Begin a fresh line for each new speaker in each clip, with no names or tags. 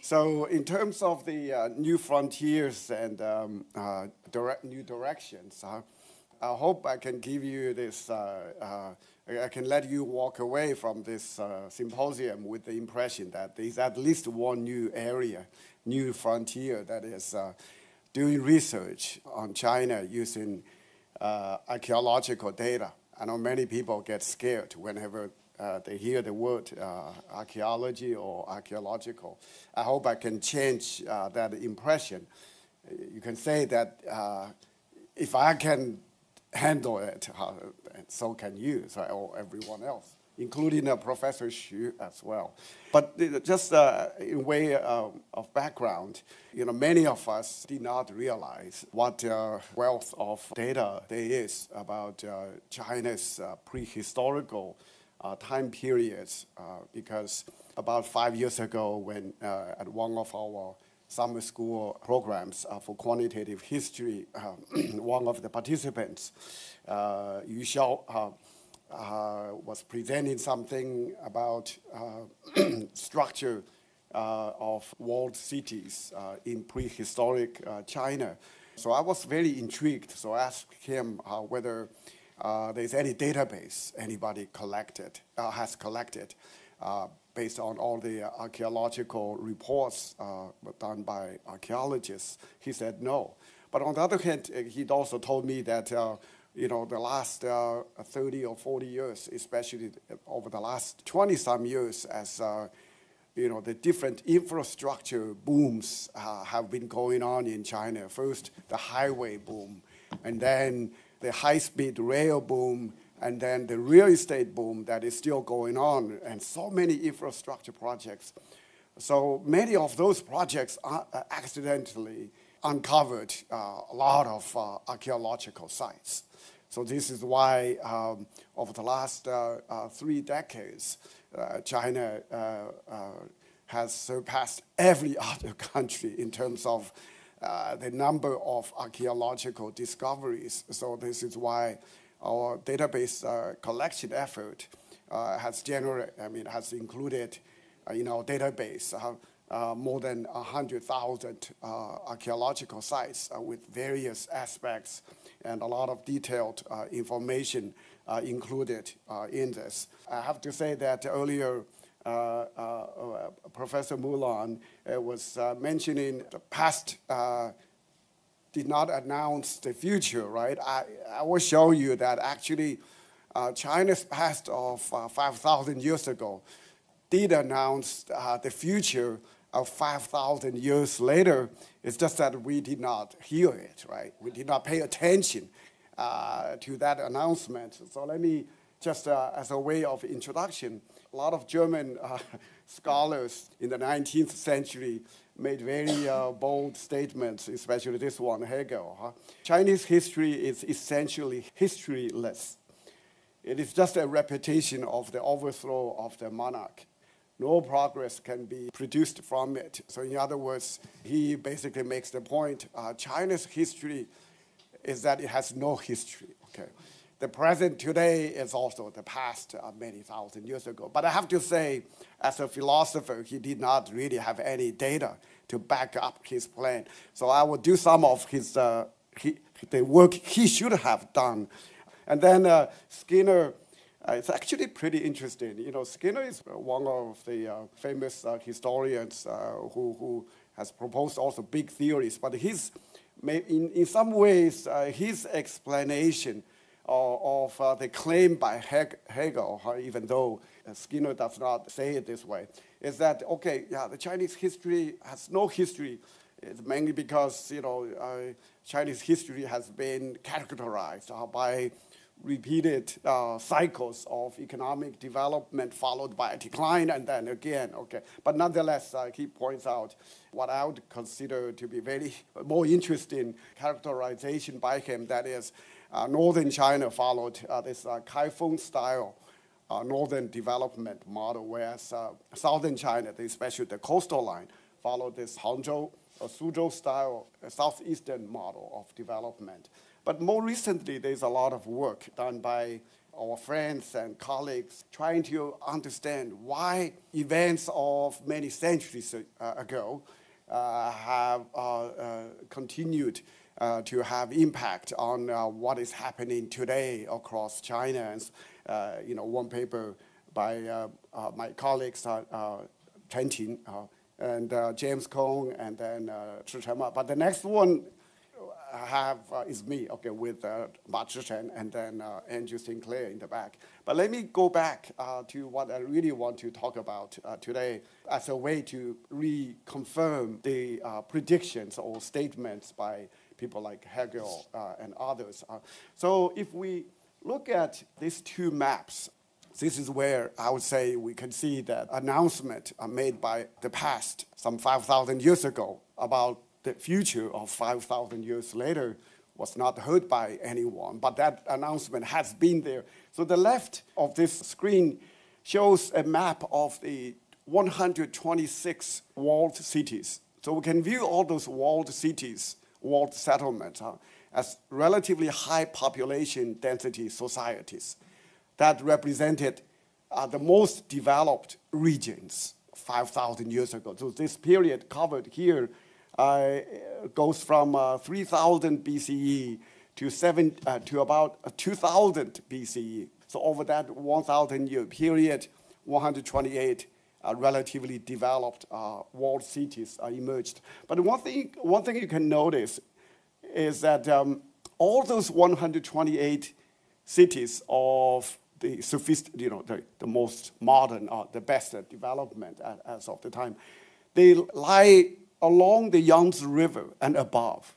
So in terms of the new frontiers and new directions, I hope I can give you this, I can let you walk away from this symposium with the impression that there's at least one new area, new frontier that is doing research on China using archaeological data. I know many people get scared whenever they hear the word archaeology or archaeological. I hope I can change that impression. You can say that if I can handle it, so can you, or everyone else, including Professor Xu as well. But just in way of background, many of us did not realize what wealth of data there is about China's prehistorical time periods, because about 5 years ago when at one of our summer school programs for quantitative history, one of the participants, Yu Xiao, was presenting something about structure of walled cities in prehistoric China. So I was very intrigued, so I asked him whether there's any database anybody has collected based on all the archaeological reports done by archaeologists. He said no. But on the other hand, he also told me that the last 30 or 40 years, especially over the last 20-some years, as the different infrastructure booms have been going on in China. First, the highway boom, and then the high-speed rail boom, and then the real estate boom that is still going on, and so many infrastructure projects. So many of those projects accidentally uncovered a lot of archaeological sites. So this is why over the last 3 decades, China has surpassed every other country in terms of the number of archaeological discoveries. So this is why our database collection effort has included in our database more than 100,000 archaeological sites with various aspects and a lot of detailed information included in this. I have to say that earlier Professor Mulan was mentioning the past did not announce the future, right? I will show you that actually China's past of 5,000 years ago did announce the future of 5,000 years later. It's just that we did not hear it, right? We did not pay attention to that announcement. So let me just as a way of introduction, a lot of German scholars in the 19th century made very bold statements, especially this one, Hegel. Chinese history is essentially historyless. It is just a repetition of the overthrow of the monarch. No progress can be produced from it. So in other words, he basically makes the point, China's history is that it has no history, okay? The present today is also the past many thousand years ago. But I have to say, as a philosopher, he did not really have any data to back up his plan. So I will do some of his the work he should have done. And then Skinner, it's actually pretty interesting. Skinner is one of the famous historians who has proposed also big theories. But in some ways, his explanation of the claim by Hegel, even though Skinner does not say it this way, is that, okay, yeah, the Chinese history has no history. It's mainly because, Chinese history has been characterized by repeated cycles of economic development followed by a decline and then again, okay. But nonetheless, he points out what I would consider to be very more interesting characterization by him, that is, northern China followed this Kaifeng style northern development model, whereas southern China, especially the coastal line, followed this Hangzhou or Suzhou style southeastern model of development. But more recently, there's a lot of work done by our friends and colleagues trying to understand why events of many centuries ago have continued to have impact on what is happening today across China. And, one paper by my colleagues, Chen Qin and James Kong, and then Chi Chen. But the next one is me, okay, with Ma Zhichen and then Andrew Sinclair in the back. But let me go back to what I really want to talk about today as a way to reconfirm the predictions or statements by people like Hegel and others. So if we look at these two maps, this is where I would say we can see that announcement made by the past, some 5,000 years ago, about the future of 5,000 years later was not heard by anyone, but that announcement has been there. So the left of this screen shows a map of the 126 walled cities. So we can view all those walled cities, walled settlements, as relatively high population density societies that represented the most developed regions 5,000 years ago. So this period covered here goes from 3000 BCE to about 2000 BCE. So over that 1,000-year period, 128 relatively developed walled cities emerged. But one thing you can notice is that all those 128 cities of the most modern, the best development as of the time, they lie along the Yangtze River and above.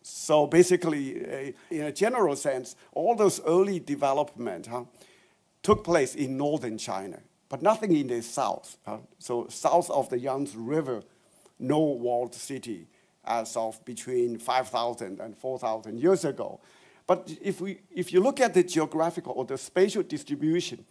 So basically, in a general sense, all those early development took place in northern China, but nothing in the south. So south of the Yangtze River, no walled city as of between 5,000 and 4,000 years ago. But if you look at the geographical or the spatial distribution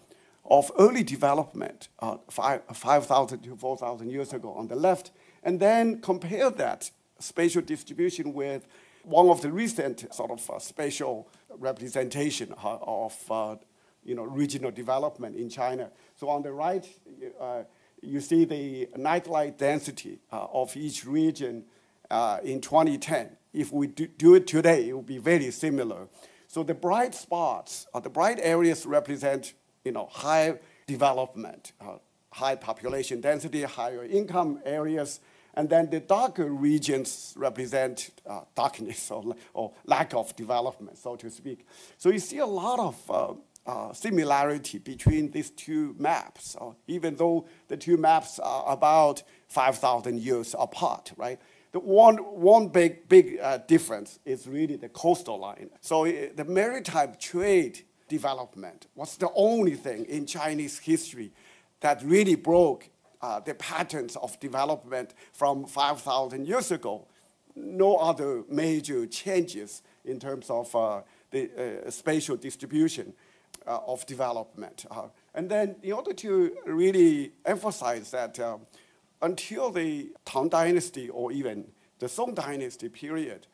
of early development 5,000 to 4,000 years ago on the left, and then compare that spatial distribution with one of the recent sort of spatial representation of regional development in China. So on the right, you see the nightlight density of each region in 2010. If we do it today, it will be very similar. So the bright spots, the bright areas represent high development, high population density, higher income areas, and then the darker regions represent darkness or lack of development, so to speak. So you see a lot of similarity between these two maps, even though the two maps are about 5,000 years apart, right? The one big difference is really the coastal line. So the maritime trade development was the only thing in Chinese history that really broke the patterns of development from 5,000 years ago. No other major changes in terms of the spatial distribution of development. And then in order to really emphasize that until the Tang Dynasty or even the Song Dynasty period,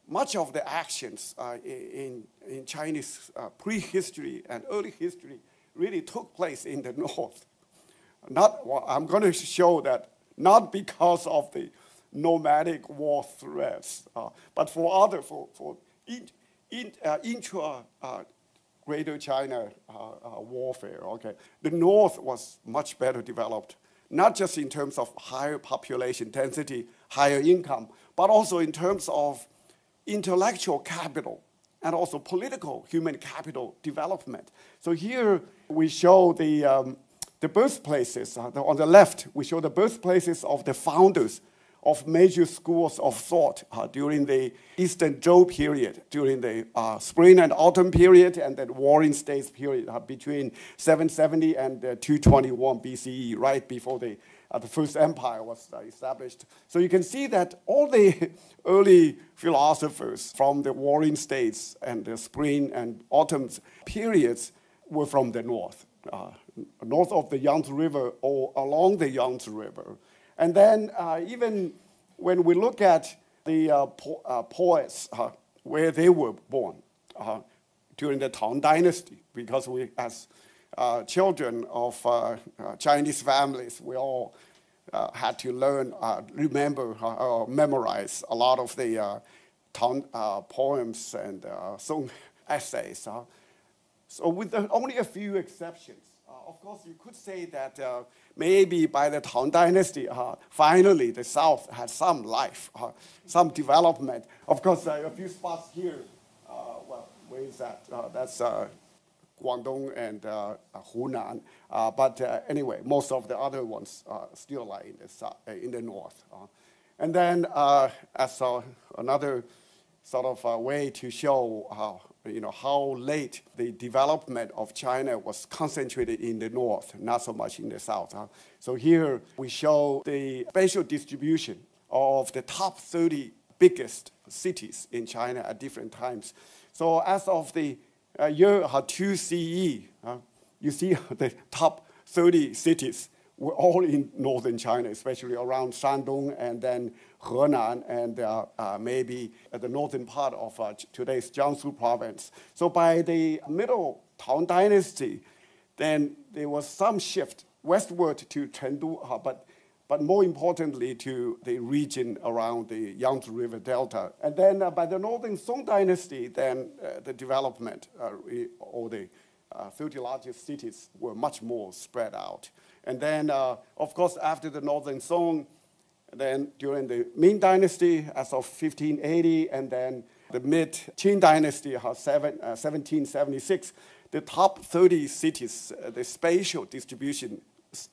much of the actions in Chinese prehistory and early history really took place in the north. I'm going to show that not because of the nomadic war threats, but for intra Greater China warfare. Okay, the north was much better developed, not just in terms of higher population density, higher income, but also in terms of intellectual capital and also political human capital development. So here we show the birthplaces. On the left, we show the birthplaces of the founders of major schools of thought during the Eastern Zhou period, during the Spring and Autumn period, and then Warring States period between 770 and 221 BCE, right before the First Empire was established. So you can see that all the early philosophers from the Warring States and the Spring and Autumn periods were from the north. North of the Yangtze River or along the Yangtze River. And then even when we look at the poets, where they were born, during the Tang Dynasty, because we, as children of Chinese families, we all had to learn, remember, memorize a lot of the Tang poems and song essays. So with only a few exceptions. Of course, you could say that maybe by the Tang Dynasty, finally the South had some life, some development. Of course, a few spots here, well, where is that? That's Guangdong and Hunan. But anyway, most of the other ones still lie in the north. And then as another sort of way to show how late the development of China was concentrated in the north, not so much in the south. So here we show the spatial distribution of the top 30 biggest cities in China at different times. So as of the year 2 CE, you see the top 30 cities were all in northern China, especially around Shandong and then Henan and maybe at the northern part of today's Jiangsu province. So by the middle Tang Dynasty, then there was some shift westward to Chengdu, but more importantly to the region around the Yangtze River Delta. And then by the northern Song Dynasty, then the development, or the 30 largest cities were much more spread out. And then, of course, after the northern Song, then during the Ming Dynasty as of 1580, and then the mid-Qing Dynasty, 1776, the top 30 cities, the spatial distribution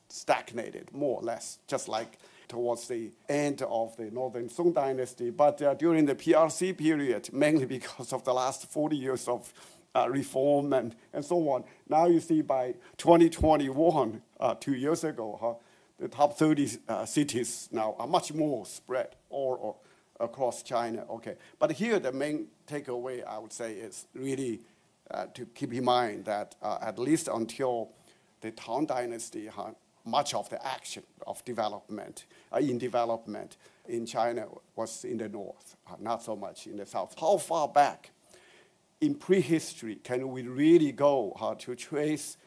stagnated, more or less, just like towards the end of the Northern Song Dynasty. But during the PRC period, mainly because of the last 40 years of reform and so on, now you see by 2021, 2 years ago, the top 30 cities now are much more spread all across China. Okay, but here the main takeaway, I would say, is really to keep in mind that at least until the Tang Dynasty, much of the action of development, in China was in the north, not so much in the south. How far back in prehistory can we really go to trace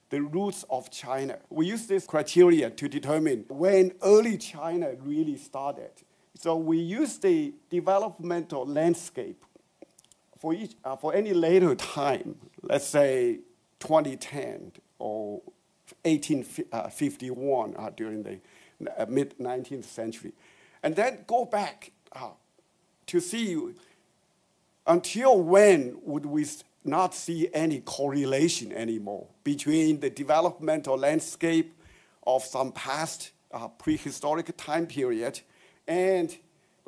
the roots of China? We use this criteria to determine when early China really started. So we use the developmental landscape for any later time, let's say 2010 or 1851 during the mid-19th century. And then go back to see until when would we not see any correlation anymore between the developmental landscape of some past prehistoric time period and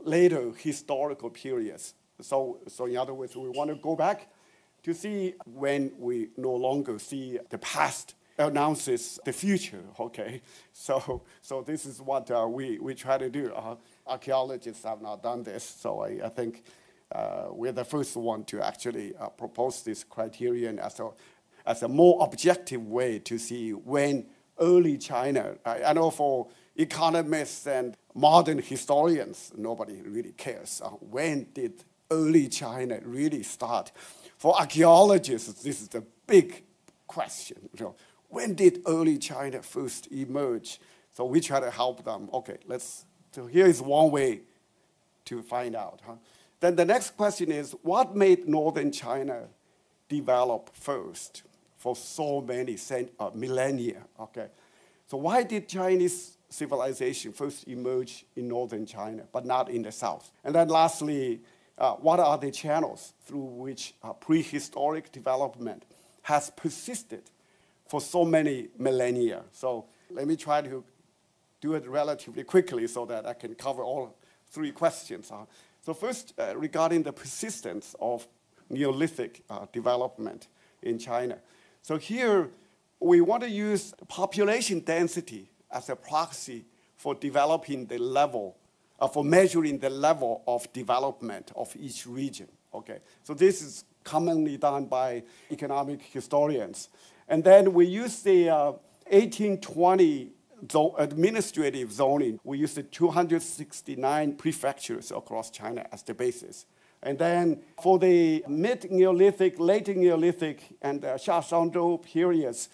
later historical periods. So in other words, we want to go back to see when we no longer see the past announces the future, okay? So this is what we try to do. Archaeologists have not done this, so I think we're the first one to actually propose this criterion as a more objective way to see when early China, I know for economists and modern historians, nobody really cares. When did early China really start? For archaeologists, this is the big question. When did early China first emerge? So we try to help them. Okay, so here is one way to find out. Then the next question is, what made northern China develop first for so many millennia? Okay, so why did Chinese civilization first emerge in northern China, but not in the south? And then lastly, what are the channels through which prehistoric development has persisted for so many millennia? So let me try to do it relatively quickly so that I can cover all three questions. So first, regarding the persistence of Neolithic development in China. So here, we want to use population density as a proxy for developing the level, for measuring the level of development of each region. Okay, so this is commonly done by economic historians. And then we use the 1820 administrative zoning. We use the 269 prefectures across China as the basis. And then for the mid-Neolithic, late Neolithic, and Xiaoshanzhou periods,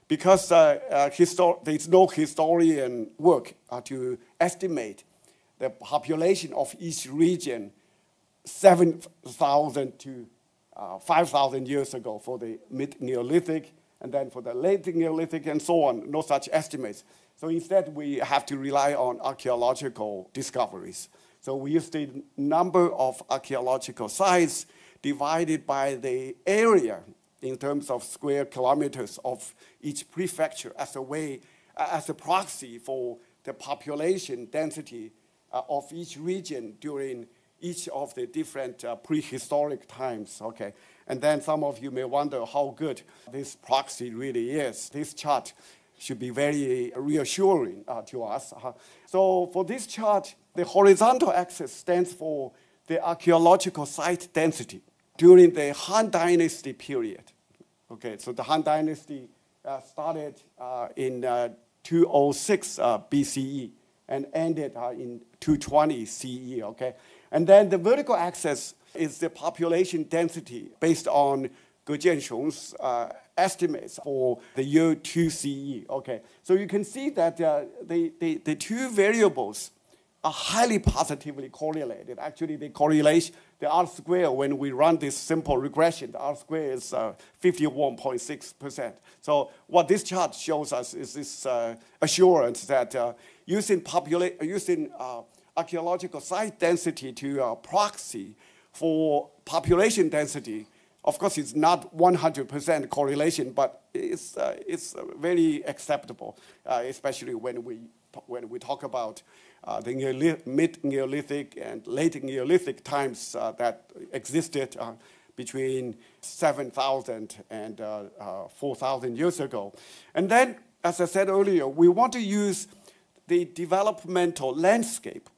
because there's no historian work to estimate the population of each region 7,000 to 5,000 years ago for the mid-Neolithic, and then for the late Neolithic and so on, no such estimates. So instead, we have to rely on archaeological discoveries. So we use the number of archaeological sites divided by the area in terms of square kilometers of each prefecture as a proxy for the population density of each region during each of the different prehistoric times, okay? And then some of you may wonder how good this proxy really is. This chart should be very reassuring to us. So for this chart, the horizontal axis stands for the archaeological site density during the Han Dynasty period. Okay, so the Han Dynasty started in 206 BCE and ended in 220 CE, okay? And then the vertical axis is the population density based on Ge Jianxiong's estimates for the year 2 CE, okay? So you can see that the two variables are highly positively correlated. Actually, the correlation, the R square, when we run this simple regression, the R square is 51.6%. So what this chart shows us is this assurance that using archaeological site density to proxy for population density, of course, it's not 100% correlation, but it's very acceptable, especially when we talk about the mid-Neolithic and late Neolithic times that existed between 7,000 and 4,000 years ago. And then, as I said earlier, we want to use the developmental landscape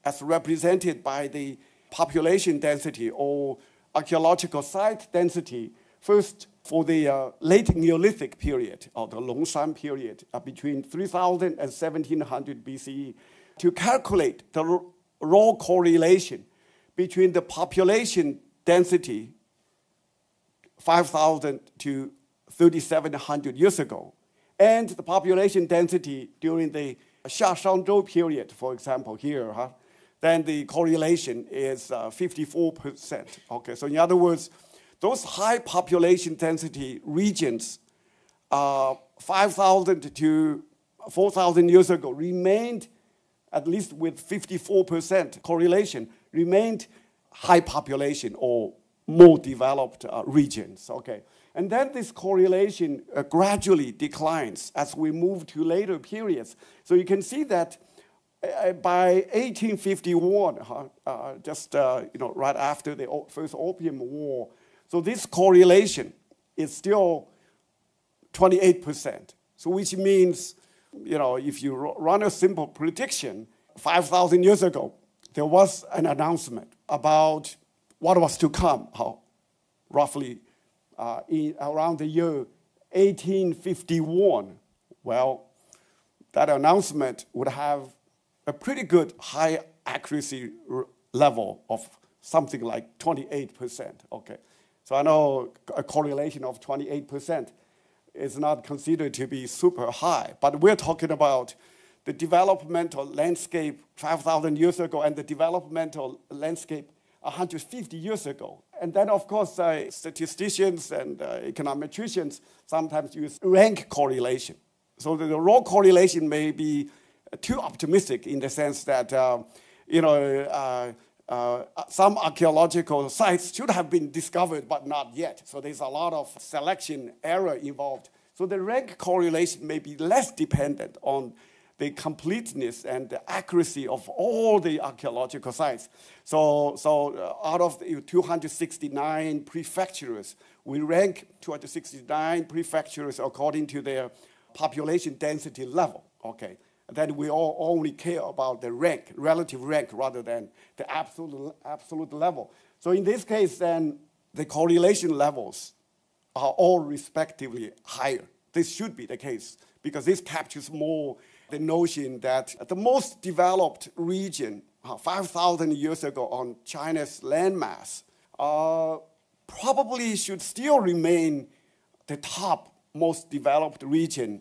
as represented by the population density or archaeological site density, first for the late Neolithic period, or the Longshan period, between 3,000 and 1,700 BCE, to calculate the raw correlation between the population density 5,000 to 3,700 years ago, and the population density during the Xiaoshanzhou period, for example, here, then the correlation is 54%. Okay, so in other words, those high population density regions, 5,000 to 4,000 years ago, remained, at least with 54% correlation, remained high population or more developed regions. Okay, and then this correlation gradually declines as we move to later periods. So you can see that by 1851, just right after the first Opium War, so this correlation is still 28%. So which means, if you run a simple prediction, 5,000 years ago, there was an announcement about what was to come, roughly around the year 1851. Well, that announcement would have a pretty good high accuracy level of something like 28%, okay? So I know a correlation of 28% is not considered to be super high, but we're talking about the developmental landscape 5,000 years ago and the developmental landscape 150 years ago. And then, of course, statisticians and econometricians sometimes use rank correlation. So the raw correlation may be too optimistic in the sense that, some archaeological sites should have been discovered, but not yet. So there's a lot of selection error involved. So the rank correlation may be less dependent on the completeness and the accuracy of all the archaeological sites. So out of the 269 prefectures, we rank 269 prefectures according to their population density level, okay? Then we all only care about the rank, relative rank, rather than the absolute level. So in this case, then, the correlation levels are all respectively higher. This should be the case, because this captures more the notion that the most developed region 5,000 years ago on China's landmass, probably should still remain the top most developed region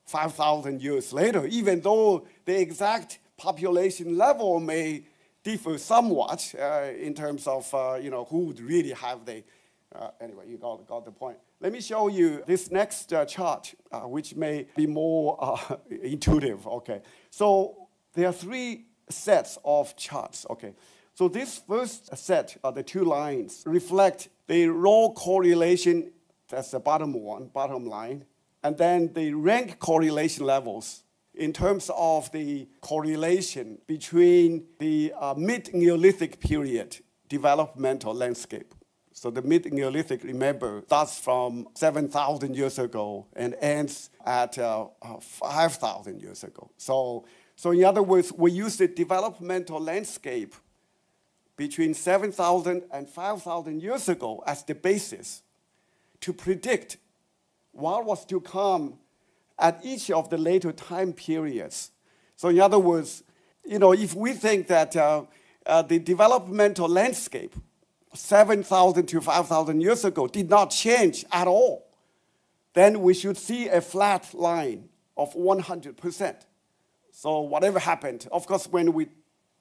5,000 years later, even though the exact population level may differ somewhat in terms of who would really have the, anyway, you got the point. Let me show you this next chart, which may be more intuitive, okay. So there are three sets of charts, okay. So this first set, the two lines, reflect the raw correlation, that's the bottom line, and then the rank correlation levels in terms of the correlation between the mid-Neolithic period developmental landscape. So the mid-Neolithic, remember, starts from 7,000 years ago and ends at 5,000 years ago. So in other words, we use the developmental landscape between 7,000 and 5,000 years ago as the basis to predict what was to come at each of the later time periods. So in other words, if we think that the developmental landscape 7,000 to 5,000 years ago did not change at all, then we should see a flat line of 100%. So whatever happened, of course, when we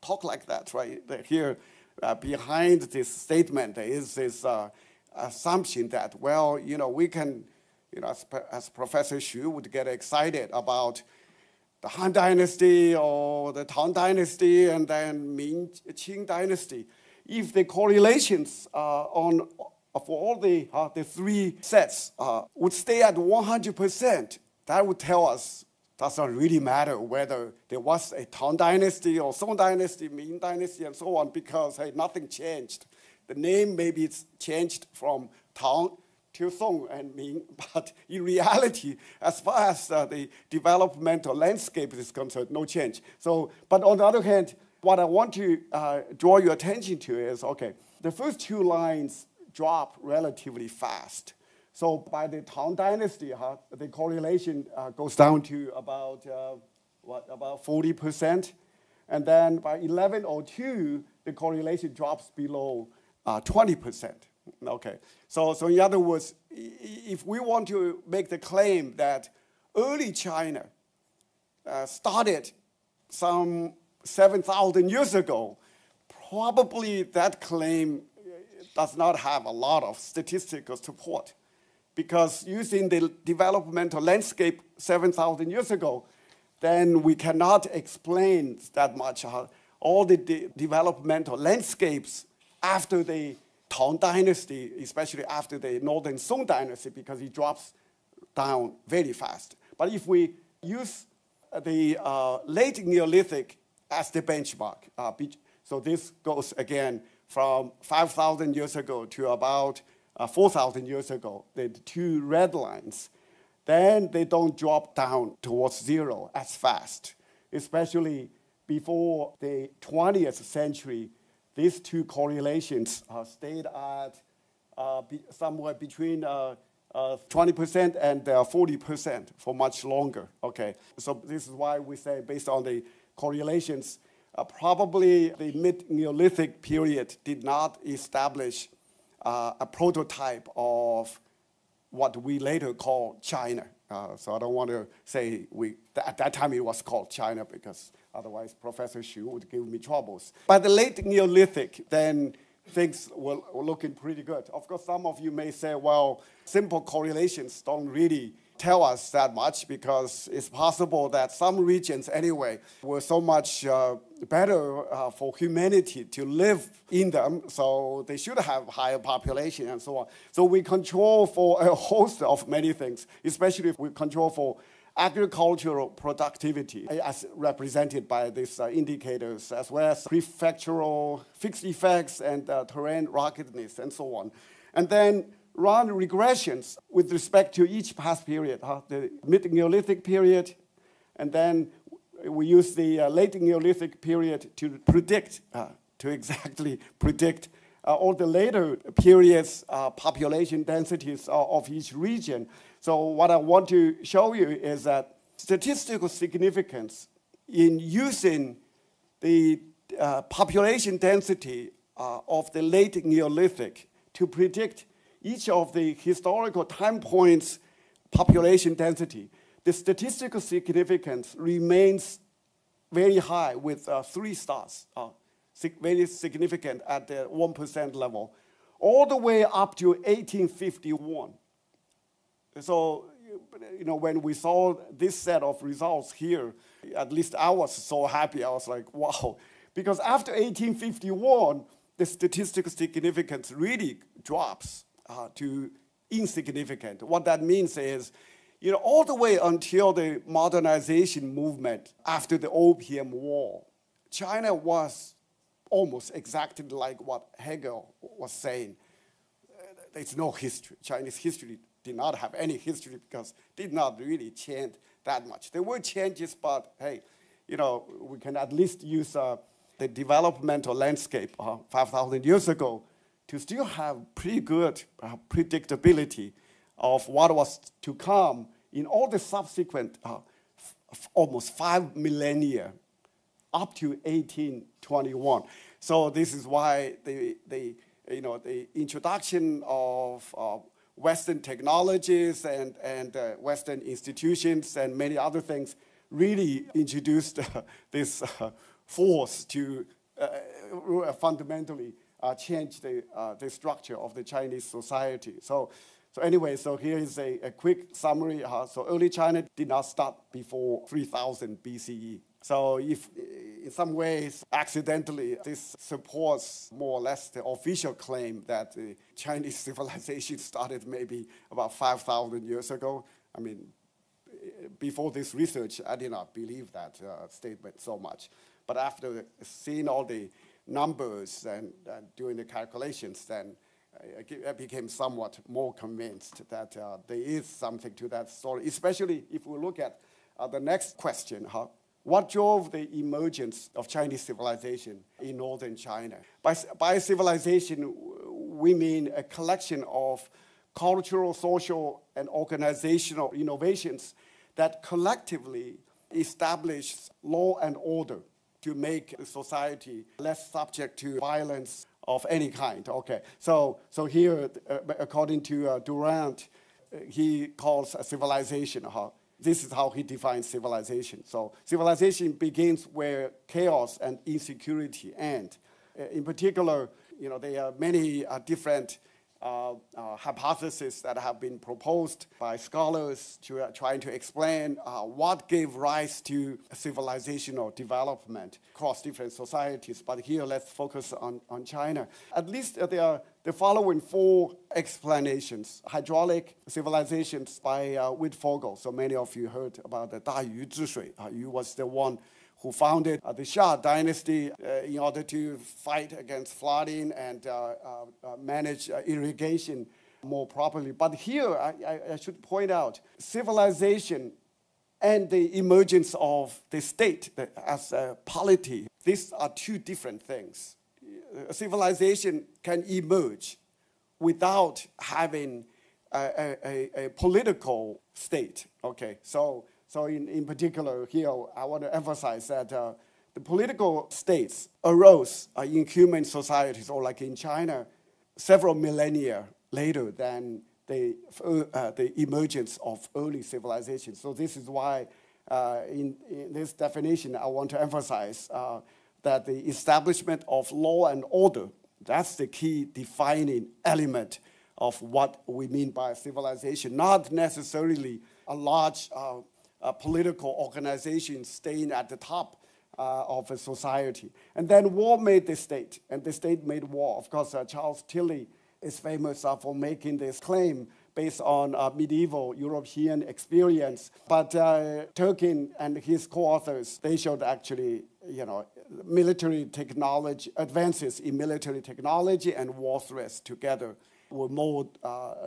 talk like that, right, here behind this statement there is this assumption that, well, we can, as Professor Xu would get excited about the Han Dynasty or the Tang Dynasty and then Qing Dynasty. If the correlations for all the three sets would stay at 100%, that would tell us it doesn't really matter whether there was a Tang Dynasty or Song Dynasty, Ming Dynasty, and so on, because, hey, nothing changed. The name maybe it's changed from Tang to Song and Ming, but in reality, as far as the developmental landscape is concerned, no change. But on the other hand, what I want to draw your attention to is, okay, the first two lines drop relatively fast. So by the Tang Dynasty, the correlation goes down to about 40%. And then by 1102, the correlation drops below 20%. Okay, so in other words, if we want to make the claim that early China started some 7,000 years ago, probably that claim does not have a lot of statistical support, because using the developmental landscape 7,000 years ago, then we cannot explain that much. All the developmental landscapes after the Tang Dynasty, especially after the Northern Song Dynasty, because it drops down very fast. But if we use the late Neolithic as the benchmark, so this goes again from 5,000 years ago to about 4,000 years ago, the two red lines, then they don't drop down towards zero as fast, especially before the 20th century. These two correlations stayed at somewhere between 20% and 40% for much longer. Okay, so this is why we say, based on the correlations, probably the mid-Neolithic period did not establish a prototype of what we later call China. So I don't want to say at that time it was called China, because otherwise Professor Xu would give me troubles. By the late Neolithic, then things were looking pretty good. Of course, some of you may say, well, simple correlations don't really tell us that much, because it's possible that some regions anyway were so much better for humanity to live in them, so they should have higher population and so on. So we control for a host of many things, especially if we control for agricultural productivity, as represented by these indicators, as well as prefectural fixed effects and terrain ruggedness and so on. And then run regressions with respect to each past period, the mid-Neolithic period, and then we use the late Neolithic period to predict, to exactly predict all the later periods, population densities of each region. So what I want to show you is that statistical significance in using the population density of the late Neolithic to predict each of the historical time points' population density. The statistical significance remains very high with 3 stars, very significant at the 1% level, all the way up to 1851. So, when we saw this set of results here, at least I was so happy. I was like, wow. Because after 1851, the statistical significance really drops to insignificant. What that means is, all the way until the modernization movement after the Opium War, China was almost exactly like what Hegel was saying. There's no history. Chinese history did not have any history because it did not really change that much. There were changes, but hey, we can at least use the developmental landscape 5,000 years ago to still have pretty good predictability of what was to come in all the subsequent almost 5 millennia up to 1821. So this is why the introduction of Western technologies and Western institutions and many other things really introduced this force to fundamentally change the structure of the Chinese society. So anyway, here is a quick summary. So early China did not start before 3000 BCE. So if in some ways, accidentally, this supports more or less the official claim that the Chinese civilization started maybe about 5,000 years ago. I mean, before this research, I did not believe that statement so much. But after seeing all the numbers and doing the calculations, then I became somewhat more convinced that there is something to that story, especially if we look at the next question. What drove the emergence of Chinese civilization in northern China? By civilization, we mean a collection of cultural, social, and organizational innovations that collectively establish law and order to make the society less subject to violence of any kind. Okay, so here, according to Durant, he calls a civilization. This is how he defines civilization. So civilization begins where chaos and insecurity end. In particular, there are many different hypotheses that have been proposed by scholars trying to explain what gave rise to civilizational development across different societies. But here, let's focus on China. At least there are the following 4 explanations. Hydraulic civilizations by Wittfogel. So many of you heard about the 大禹治水. Yu was the one who founded the Xia dynasty in order to fight against flooding and manage irrigation more properly. But here, I should point out, civilization and the emergence of the state as a polity, these are 2 different things. A civilization can emerge without having a political state. Okay, so in particular here, I want to emphasize that the political states arose in human societies, or like in China, several millennia later than the emergence of early civilizations. So this is why in this definition, I want to emphasize that the establishment of law and order, that's the key defining element of what we mean by civilization, not necessarily a large political organization staying at the top of a society. And then war made the state, and the state made war. Of course, Charles Tilly is famous for making this claim based on medieval European experience. But Turkin and his co-authors, they showed actually, military technology, advances in military technology and war threats together were more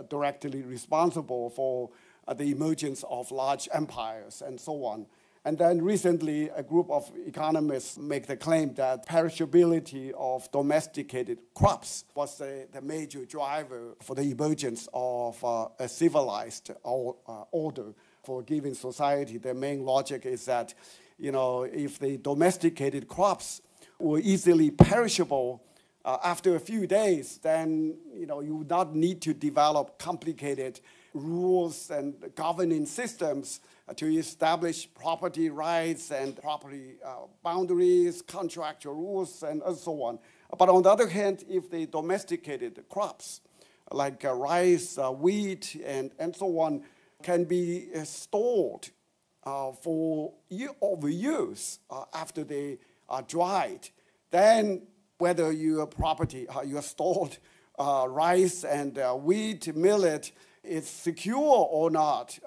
directly responsible for the emergence of large empires and so on. And then recently, a group of economists make the claim that perishability of domesticated crops was the major driver for the emergence of a civilized order for a given society. The main logic is that, if the domesticated crops were easily perishable after a few days, then you would not need to develop complicated rules and governing systems to establish property rights and property boundaries, contractual rules, and so on. But on the other hand, if they domesticated crops like rice, wheat, and so on, can be stored for over years after they are dried, then whether your property, your stored rice and wheat, millet, is secure or not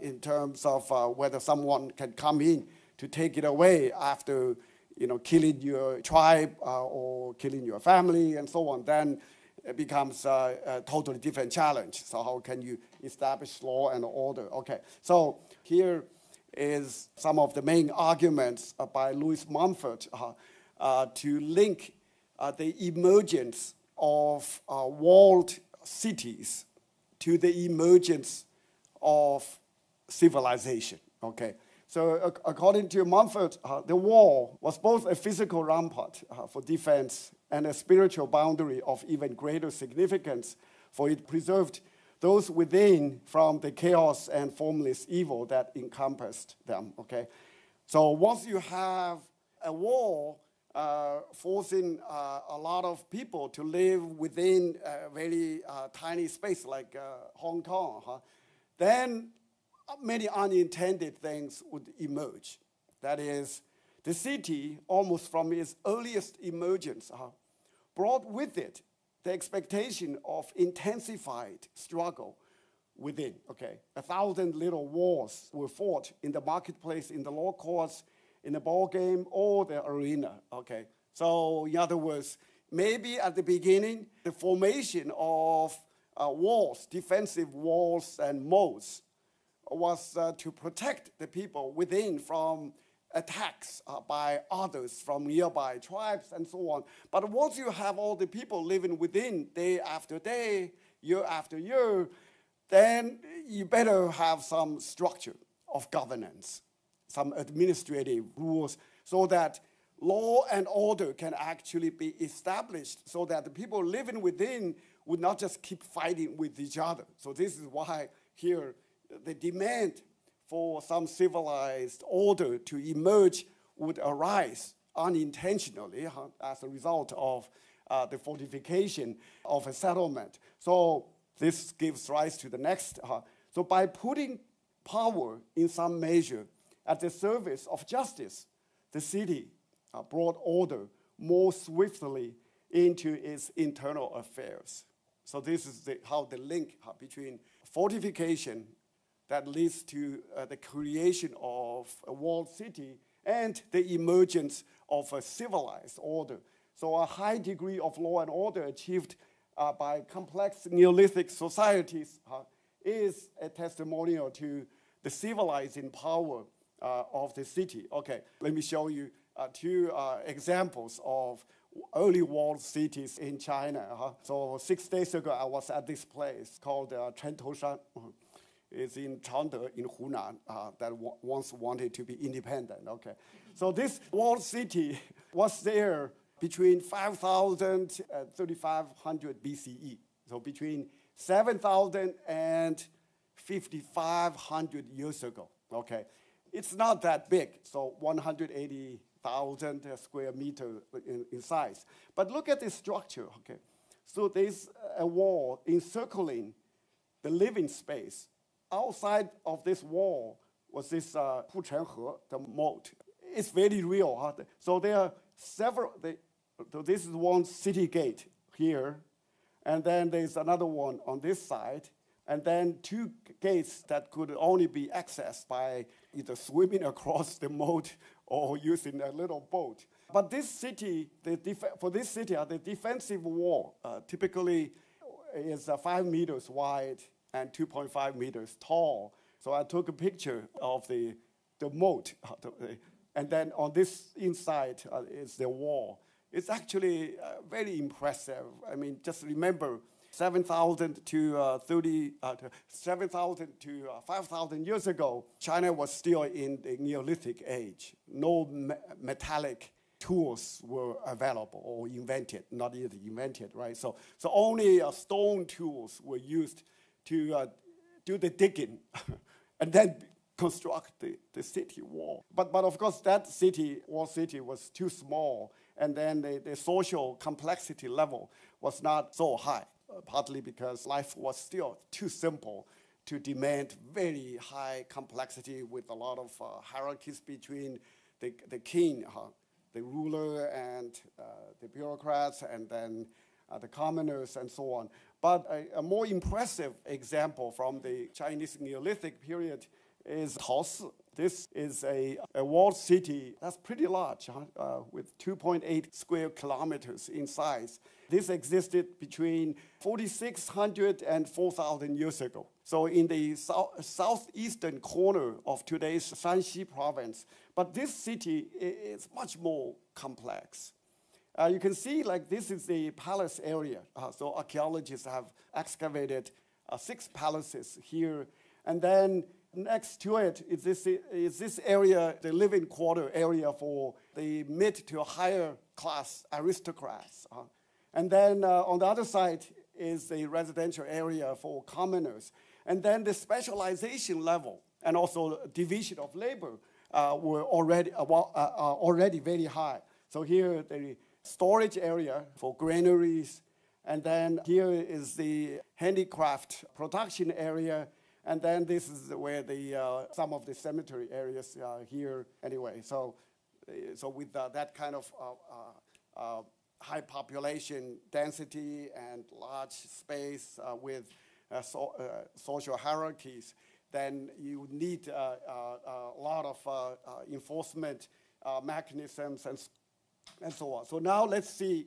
in terms of whether someone can come in to take it away after killing your tribe or killing your family and so on, then it becomes a totally different challenge. So how can you establish law and order? Okay, so here is some of the main arguments by Louis Mumford to link the emergence of walled cities to the emergence of civilization. Okay, so according to Mumford, the wall was both a physical rampart for defense and a spiritual boundary of even greater significance, for it preserved those within from the chaos and formless evil that encompassed them. Okay, so once you have a wall forcing a lot of people to live within a very tiny space like Hong Kong, then many unintended things would emerge. That is, the city, almost from its earliest emergence, brought with it the expectation of intensified struggle within. Okay, 1,000 little wars were fought in the marketplace, in the law courts, in the ball game, or the arena. Okay, so in other words, maybe at the beginning, the formation of walls, defensive walls and moats, was to protect the people within from attacks by others from nearby tribes and so on. But once you have all the people living within day after day, year after year, then you better have some structure of governance, some administrative rules, so that law and order can actually be established, so that the people living within would not just keep fighting with each other. So this is why here the demand for some civilized order to emerge would arise unintentionally as a result of the fortification of a settlement. So this gives rise to the next. So by putting power in some measure at the service of justice, the city brought order more swiftly into its internal affairs. So this is how the link between fortification that leads to the creation of a walled city and the emergence of a civilized order. So a high degree of law and order achieved by complex Neolithic societies is a testimonial to the civilizing power of the city. Okay, let me show you two examples of early walled cities in China. So 6 days ago, I was at this place called Chentoshan. It's in Changde in Hunan that once wanted to be independent. Okay, so this walled city was there between 5,000 and 3,500 BCE. So between 7,000 and 5,500 years ago. Okay, it's not that big. So 180,000 square meters in size. But look at the structure. Okay, so there's a wall encircling the living space. Outside of this wall was this Puchenhe, the moat. It's very real. So there are several, so this is one city gate here, and then there's another one on this side, and then two gates that could only be accessed by either swimming across the moat or using a little boat. But this city, for this city, the defensive wall typically is 5 meters wide and 2.5 meters tall. So I took a picture of the moat, and then on this inside is the wall. It's actually very impressive. I mean, just remember, 7,000 to 5,000 years ago, China was still in the Neolithic age. No metallic tools were available or invented, not even invented, right? So only stone tools were used to do the digging and then construct the city wall. But of course, that wall city was too small, and then the social complexity level was not so high, partly because life was still too simple to demand very high complexity with a lot of hierarchies between the king, the ruler, and the bureaucrats, and then the commoners, and so on. But a more impressive example from the Chinese Neolithic period is Taosi. This is a walled city that's pretty large, with 2.8 square kilometers in size. This existed between 4,600 and 4,000 years ago. So in the southeastern corner of today's Shanxi province. But this city is much more complex. You can see, like, this is the palace area. So archaeologists have excavated 6 palaces here. And then next to it is this area, the living quarter area for the mid to higher class aristocrats. And then on the other side is the residential area for commoners. And then the specialization level and also division of labor were already very high. So here the storage area for granaries, and then here is the handicraft production area, and then this is where some of the cemetery areas are here anyway. So with that kind of high population density and large space with social hierarchies, then you need a lot of enforcement mechanisms and so on. So now let's see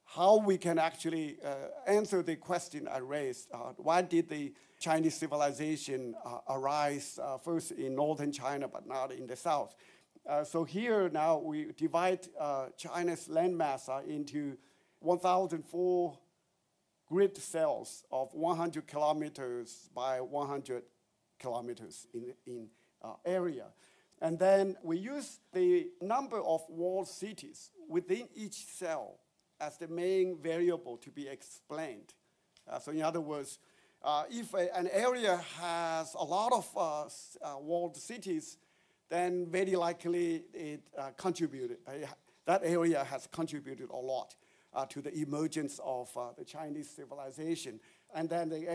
how we can actually answer the question I raised. Why did the Chinese civilization arise first in northern China but not in the south? So here now we divide China's landmass into 1,004 grid cells of 100 kilometers by 100 kilometers in area. And then we use the number of walled cities within each cell as the main variable to be explained. So in other words, if an area has a lot of walled cities, then very likely it contributed. That area has contributed a lot to the emergence of the Chinese civilization. And then the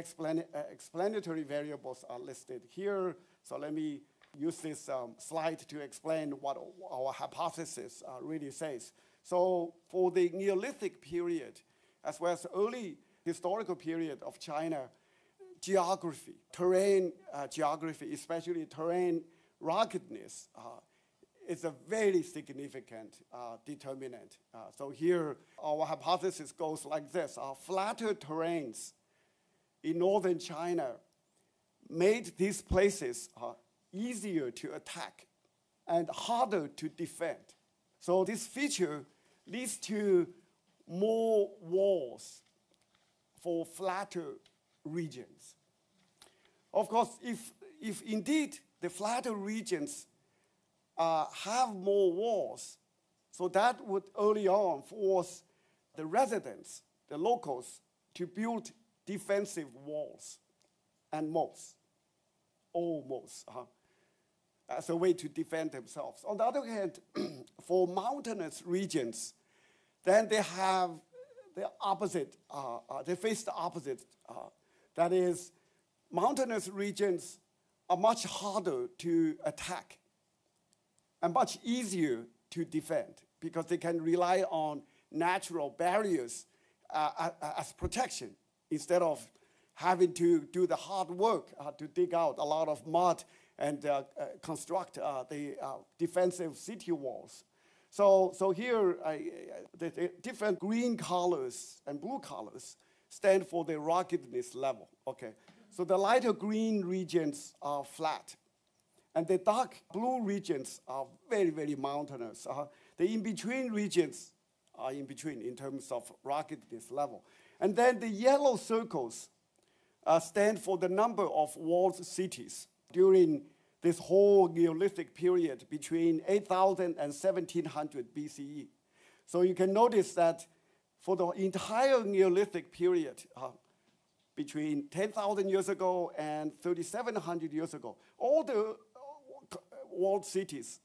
explanatory variables are listed here. So let me use this slide to explain what our hypothesis really says. So for the Neolithic period, as well as the early historical period of China, geography, terrain geography, especially terrain ruggedness, is a very significant determinant. So here, our hypothesis goes like this. Flatter terrains in northern China made these places easier to attack and harder to defend. So this feature leads to more walls for flatter regions. Of course, if indeed the flatter regions have more walls, so that would early on force the residents, the locals, to build defensive walls and moats, or moats, as a way to defend themselves. On the other hand, for mountainous regions, then they have the opposite, they face the opposite. That is, mountainous regions are much harder to attack and much easier to defend because they can rely on natural barriers as protection instead of having to do the hard work to dig out a lot of mud and construct the defensive city walls. So here, the different green colors and blue colors stand for the ruggedness level, okay? So the lighter green regions are flat, and the dark blue regions are very, very mountainous. The in-between regions are in between in terms of ruggedness level. And then the yellow circles stand for the number of walled cities during this whole Neolithic period between 8,000 and 1,700 BCE. So you can notice that for the entire Neolithic period, between 10,000 years ago and 3,700 years ago, all the walled cities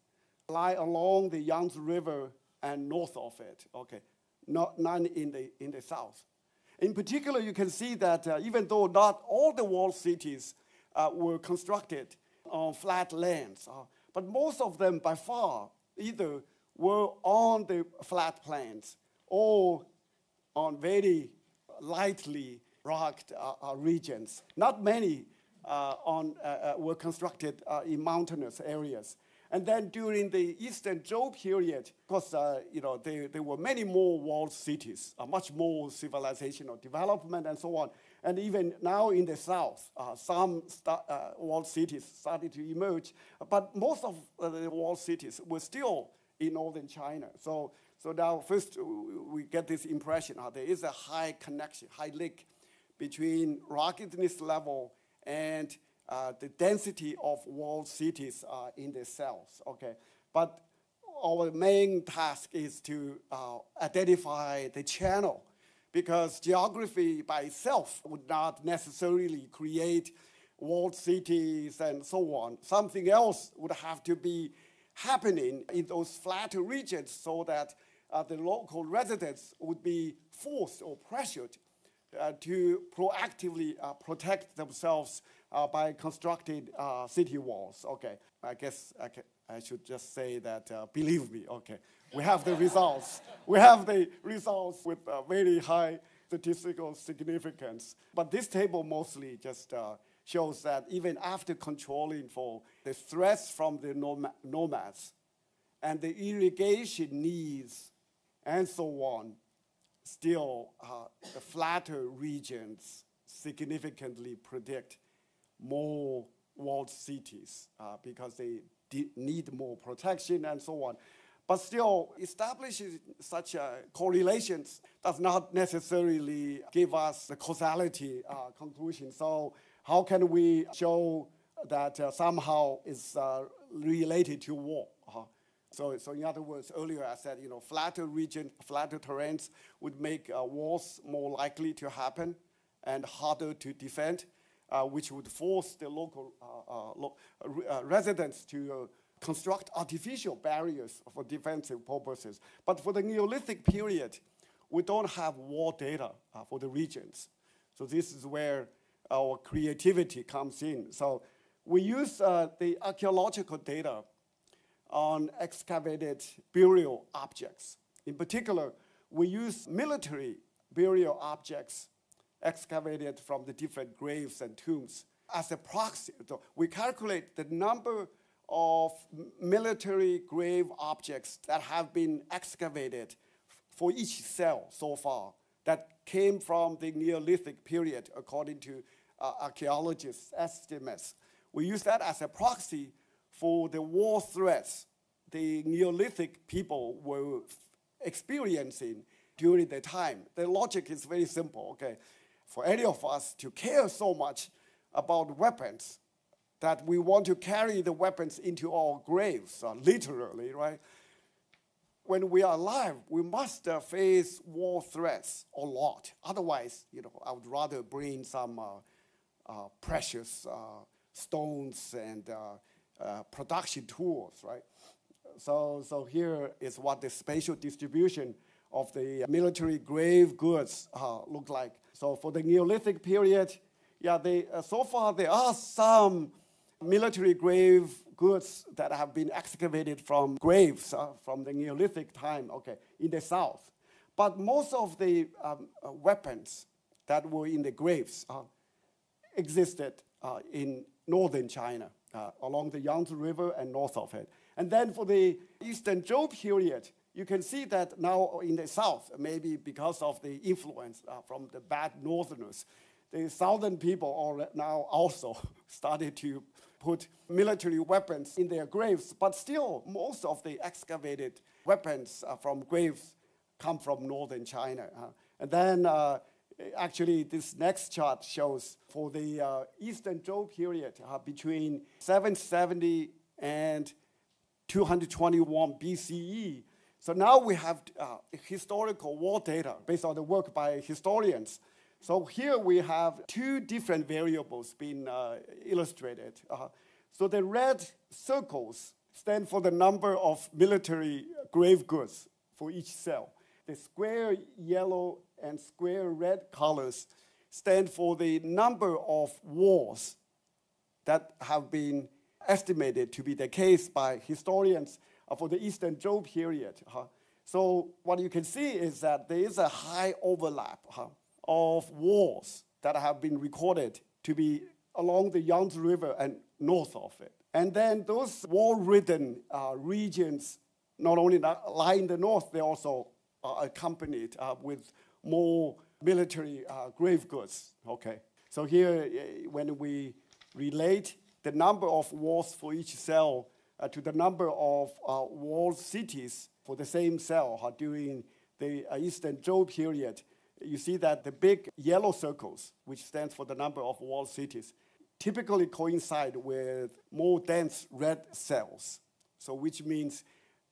lie along the Yangtze River and north of it, okay, none in the south. In particular, you can see that even though not all the walled cities were constructed on flat lands, but most of them by far either were on the flat plains or on very lightly rocked regions. Not many were constructed in mountainous areas. And then during the Eastern Zhou period, because there were many more walled cities, much more civilizational development and so on. And even now in the south, some walled cities started to emerge, but most of the walled cities were still in northern China. So now first we get this impression there is a high connection, high link between ruggedness level and the density of walled cities in the cells, okay? But our main task is to identify the channel, because geography by itself would not necessarily create walled cities and so on. Something else would have to be happening in those flatter regions so that the local residents would be forced or pressured to proactively protect themselves by constructing city walls. Okay, I guess I should just say that, believe me, okay, we have the results. We have the results with very high statistical significance. But this table mostly just shows that even after controlling for the threats from the nomads and the irrigation needs and so on, still the flatter regions significantly predict more walled cities because they need more protection and so on. But still, establishing such correlations does not necessarily give us the causality conclusion. So how can we show that somehow it's related to war? So in other words, earlier I said, flatter terrains would make wars more likely to happen and harder to defend, which would force the local residents to construct artificial barriers for defensive purposes. But for the Neolithic period, we don't have war data for the regions. So this is where our creativity comes in. So we use the archaeological data on excavated burial objects. In particular, we use military burial objects excavated from the different graves and tombs as a proxy. So we calculate the number of military grave objects that have been excavated for each cell so far that came from the Neolithic period according to archaeologists' estimates. We use that as a proxy for the war threats the Neolithic people were experiencing during the time. The logic is very simple, okay? For any of us to care so much about weapons that we want to carry the weapons into our graves, literally, right? When we are alive, we must face war threats a lot. Otherwise, I would rather bring some precious stones and production tools, right? So here is what the spatial distribution of the military grave goods look like. So for the Neolithic period, so far there are some military grave goods that have been excavated from graves from the Neolithic time, okay, in the south. But most of the weapons that were in the graves existed in northern China, along the Yangtze River and north of it. And then for the Eastern Zhou period, you can see that now in the south, maybe because of the influence from the bad northerners, the southern people now also started to put military weapons in their graves, but still most of the excavated weapons from graves come from northern China. And then actually this next chart shows for the Eastern Zhou period between 770 and 221 BCE. So now we have historical war data based on the work by historians. So here we have two different variables being illustrated. So the red circles stand for the number of military grave goods for each cell. The square yellow and square red colors stand for the number of wars that have been estimated to be the case by historians for the Eastern Zhou period. So what you can see is that there is a high overlap of wars that have been recorded to be along the Yangtze River and north of it. And then those war-ridden regions not only lie in the north, they also are accompanied with more military grave goods. Okay. So here, when we relate the number of wars for each cell to the number of walled cities for the same cell during the Eastern Zhou period, you see that the big yellow circles, which stands for the number of walled cities, typically coincide with more dense red cells. So which means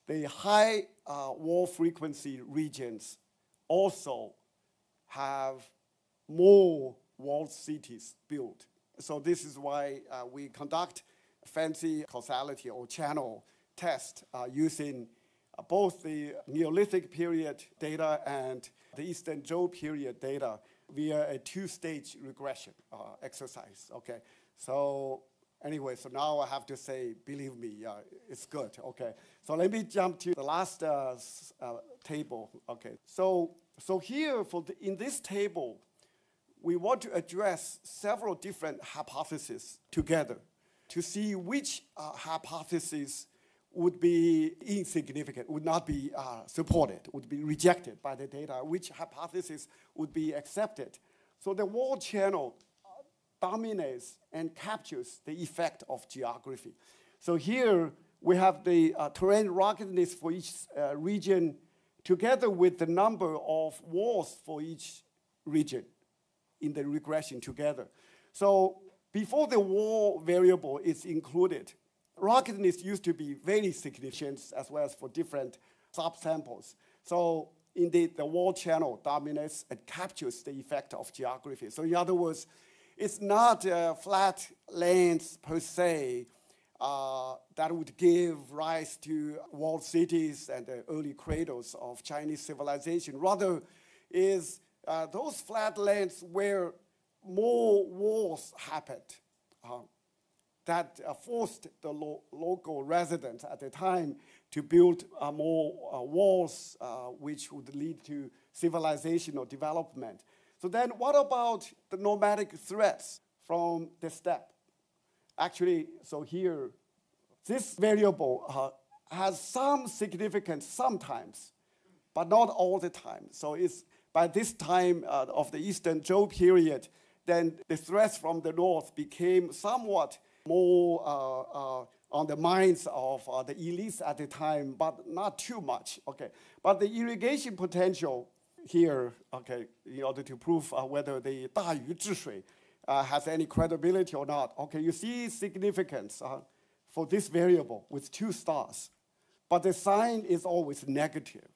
the high war frequency regions also have more walled cities built. So this is why we conduct fancy causality or channel test using both the Neolithic period data and the Eastern Zhou period data via a two-stage regression exercise. Okay, so anyway, so now I have to say, believe me, it's good. Okay, so let me jump to the last table. Okay, so here in this table, we want to address several different hypotheses together to see which hypothesis would be insignificant, would not be supported, would be rejected by the data, which hypothesis would be accepted. So the wall channel dominates and captures the effect of geography. So here we have the terrain ruggedness for each region together with the number of walls for each region in the regression together. So before the wall variable is included, ruggedness used to be very significant as well as for different subsamples. So indeed, the wall channel dominates and captures the effect of geography. So in other words, it's not flat lands per se that would give rise to walled cities and the early cradles of Chinese civilization. Rather, is those flat lands where more wars happened that forced the local residents at the time to build more walls, which would lead to civilizational development. So then what about the nomadic threats from the steppe? Actually, so here, this variable has some significance sometimes, but not all the time. So it's by this time of the Eastern Zhou period, then the threats from the north became somewhat more on the minds of the elites at the time, but not too much. Okay, but the irrigation potential here, okay, in order to prove whether the 大禹治水 has any credibility or not. Okay, you see significance for this variable with 2 stars, but the sign is always negative.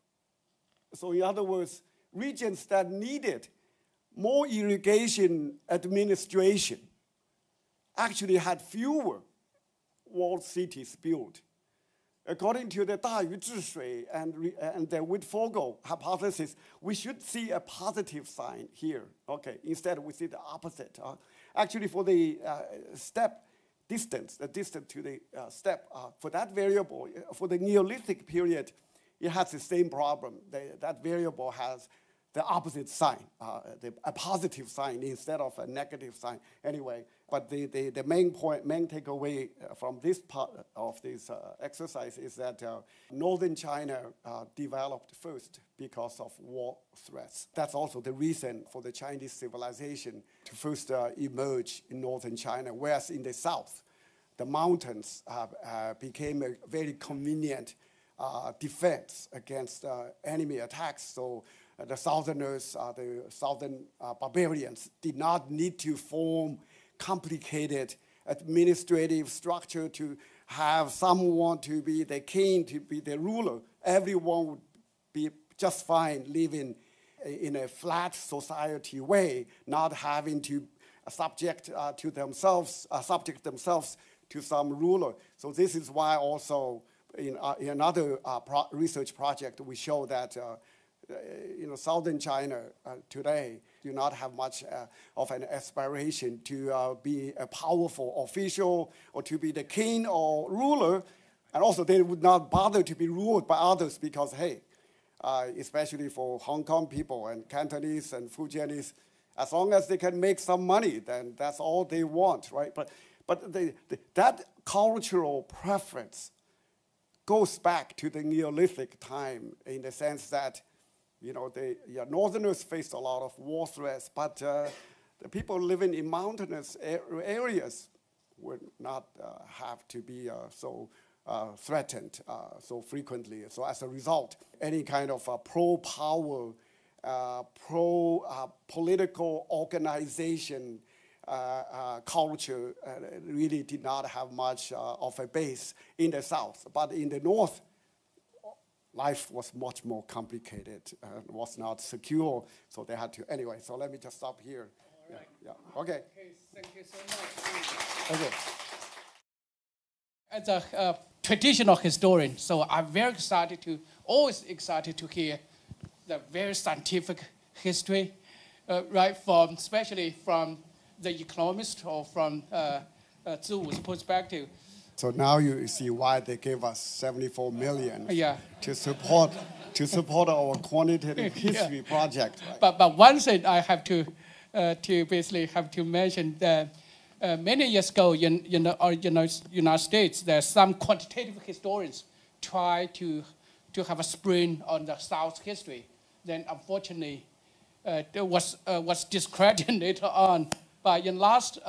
So in other words, regions that needed more irrigation administration actually had fewer walled cities built. According to the 大禹治水 and the Wittfogel hypothesis, we should see a positive sign here. Okay, instead we see the opposite. Actually, for the steppe distance, the distance to the steppe, for that variable, for the Neolithic period, it has the same problem. That variable has the opposite sign, a positive sign instead of a negative sign. Anyway, but the main takeaway from this part of this exercise is that northern China developed first because of war threats. That's also the reason for the Chinese civilization to first emerge in northern China, whereas in the south, the mountains became a very convenient defense against enemy attacks. So the southerners, the southern barbarians did not need to form complicated administrative structure to have someone to be the king, to be the ruler. Everyone would be just fine living in a flat society way, not having to subject themselves to some ruler. So this is why also in another research project we show that southern China today do not have much of an aspiration to be a powerful official or to be the king or ruler, and also they would not bother to be ruled by others because, hey, especially for Hong Kong people and Cantonese and Fujianese, as long as they can make some money, then that's all they want, right? But that cultural preference goes back to the Neolithic time in the sense that, Northerners faced a lot of war threats, but the people living in mountainous areas would not have to be so threatened so frequently. So as a result, any kind of pro-power, pro-political organization culture really did not have much of a base in the South. But in the North, life was much more complicated and was not secure, so they had to. Anyway, so let me just stop here.
All right.
Yeah. Okay.
Thank you so much.
Okay.
As a traditional historian, so I'm very always excited to hear the very scientific history, right? Especially from the economist or from Ziwu's perspective.
So now you see why they gave us 74 million to support our quantitative history project. Right?
But one thing I have to basically have to mention that many years ago in the United States, there are some quantitative historians try to have a spin on the South history. Then unfortunately, it was discredited later on. But in last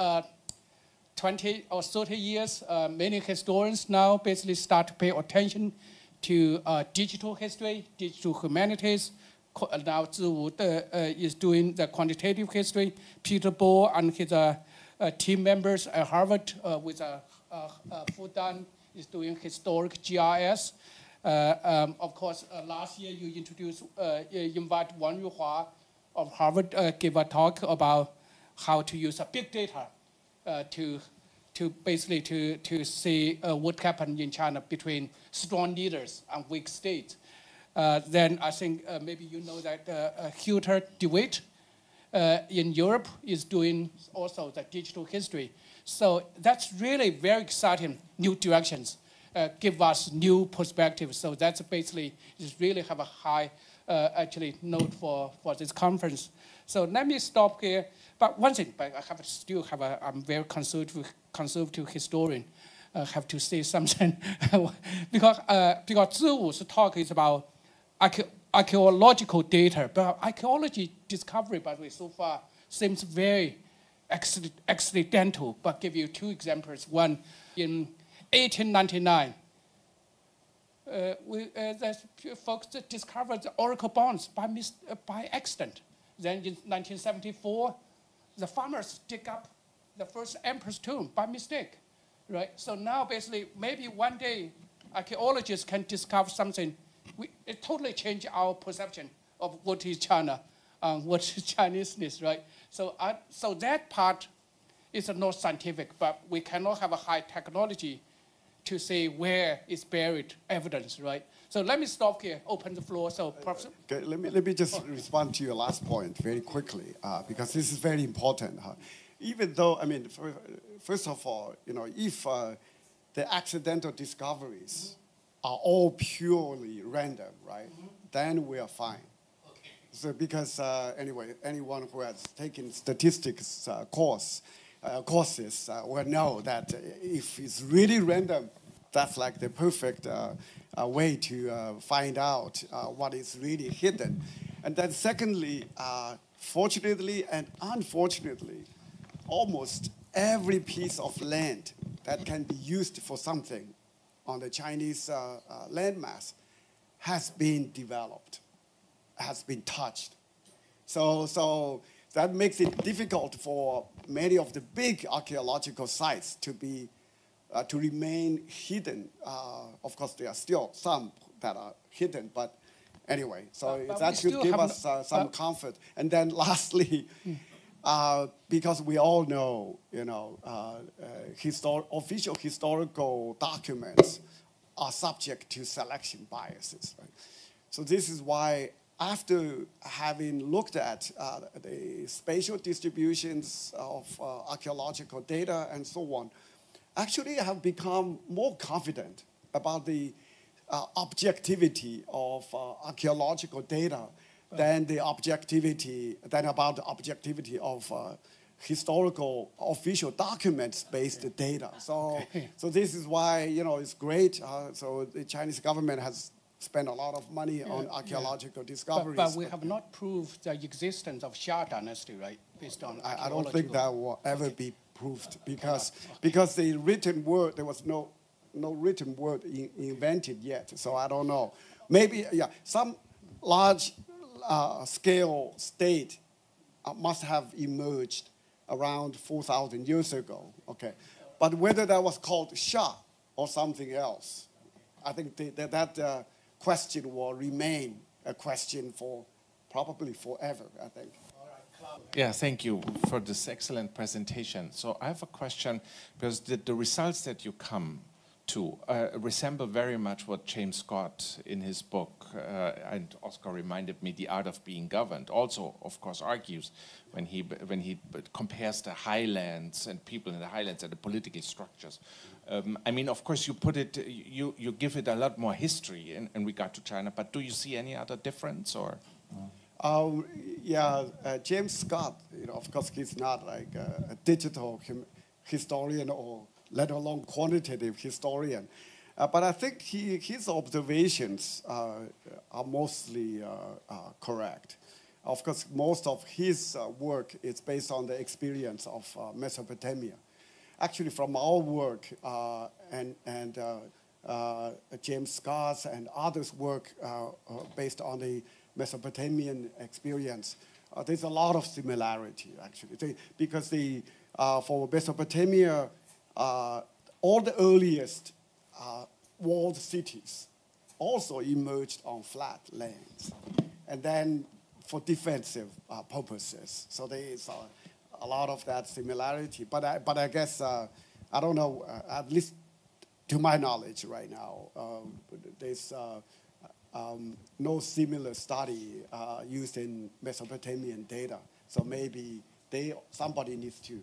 20 or 30 years, many historians now basically start to pay attention to digital history, digital humanities. Now Ziwu is doing the quantitative history. Peter Bo and his team members at Harvard with Fudan is doing historic GIS. Of course, last year you invite Wang Yuhua of Harvard give a talk about how to use big data to basically to see what happened in China between strong leaders and weak states. Then I think maybe you know that Hutter DeWitt in Europe is doing also the digital history. So that's really very exciting new directions, give us new perspectives. So that's basically just really have a high actually note for this conference. So let me stop here. But one thing, but I'm very conservative historian. Have to say something because Ziwu's talk is about archaeological data, but archaeology discovery, by the way, so far seems very accidental. But give you two examples. One, in 1899, the folks discovered the oracle bones by accident. Then in 1974, the farmers dig up the first emperor's tomb by mistake, right? So now basically, maybe one day, archaeologists can discover something. It totally change our perception of what is China, what is Chineseness, right? So that part is not scientific, but we cannot have a high technology to say where is buried evidence, right? So let me stop here, open the floor. So, Professor.
Okay, let me just respond to your last point very quickly, because this is very important. Even though, I mean, first of all, if the accidental discoveries are all purely random, right, then we are fine.
Okay.
So because anyway, anyone who has taken statistics courses will know that if it's really random, that's like the perfect way to find out what is really hidden. And then secondly, fortunately and unfortunately, almost every piece of land that can be used for something on the Chinese landmass has been developed, has been touched. So that makes it difficult for many of the big archaeological sites to remain hidden. Of course, there are still some that are hidden, but Anyway, so
but
that should give us some comfort. And then lastly, because we all know, official historical documents are subject to selection biases. Right? So this is why, after having looked at the spatial distributions of archaeological data and so on, actually I have become more confident about the objectivity of archaeological data than about the objectivity of historical official documents-based data. So this is why it's great. So the Chinese government has spent a lot of money on archaeological discoveries.
But we have not proved the existence of Xia dynasty, right? Based on
I don't think that will ever be proved because the written word, there was no written word invented yet. So I don't know. Maybe some large scale state must have emerged around 4,000 years ago. Okay, but whether that was called Xia or something else, I think that question will remain a question for probably forever, I think.
Yeah, thank you for this excellent presentation. So I have a question, because the results that you come to resemble very much what James Scott in his book, and Oscar reminded me, The Art of Being Governed, also, of course, argues when he compares the highlands and people in the highlands and the political structures. I mean, of course, you give it a lot more history in regard to China, but do you see any other difference, or?
James Scott, of course, he's not like a digital historian or let alone quantitative historian. But I think his observations are mostly correct. Of course, most of his work is based on the experience of Mesopotamia. Actually, from our work and James Scott's and others' work based on the Mesopotamian experience, there's a lot of similarity, actually. Because for Mesopotamia, all the earliest walled cities also emerged on flat lands, and then for defensive purposes. So there is a lot of that similarity. But I guess, I don't know, at least to my knowledge right now, there's no similar study used in Mesopotamian data. So maybe somebody needs to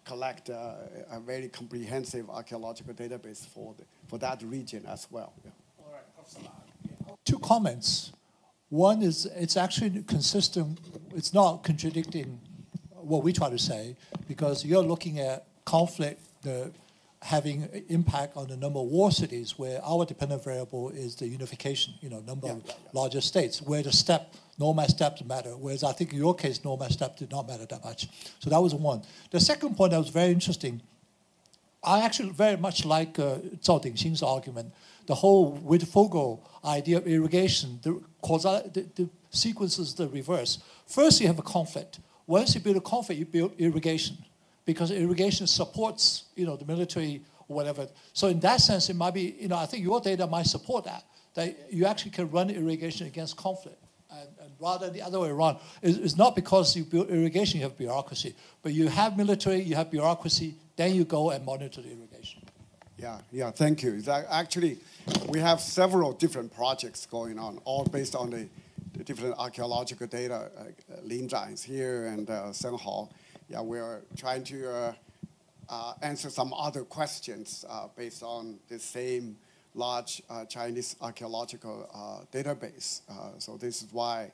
collect a very comprehensive archaeological database for that region as well. Yeah.
All right, Professor Lau.
Two comments. One is it's actually consistent, it's not contradicting what we try to say, because you're looking at conflict having impact on the number of war cities, where our dependent variable is the unification, number of larger states, where the nomad steppes matter, whereas I think in your case, nomad steppe did not matter that much. So that was one. The second point that was very interesting, I actually very much like Zhao Dingxing's argument, the whole Witt-Fogel idea of irrigation, the sequence is the reverse. First, you have a conflict. Once you build a conflict, you build irrigation, because irrigation supports, the military or whatever. So in that sense, it might be, I think your data might support that you actually can run irrigation against conflict. And rather the other way around. It's not because you build irrigation, you have bureaucracy. But you have military, you have bureaucracy, then you go and monitor the irrigation.
Yeah, thank you. Actually, we have several different projects going on, all based on the different archaeological data. Lin Zhang is here and Shen Hao. Yeah, we're trying to answer some other questions based on the same large Chinese archaeological database. So this is why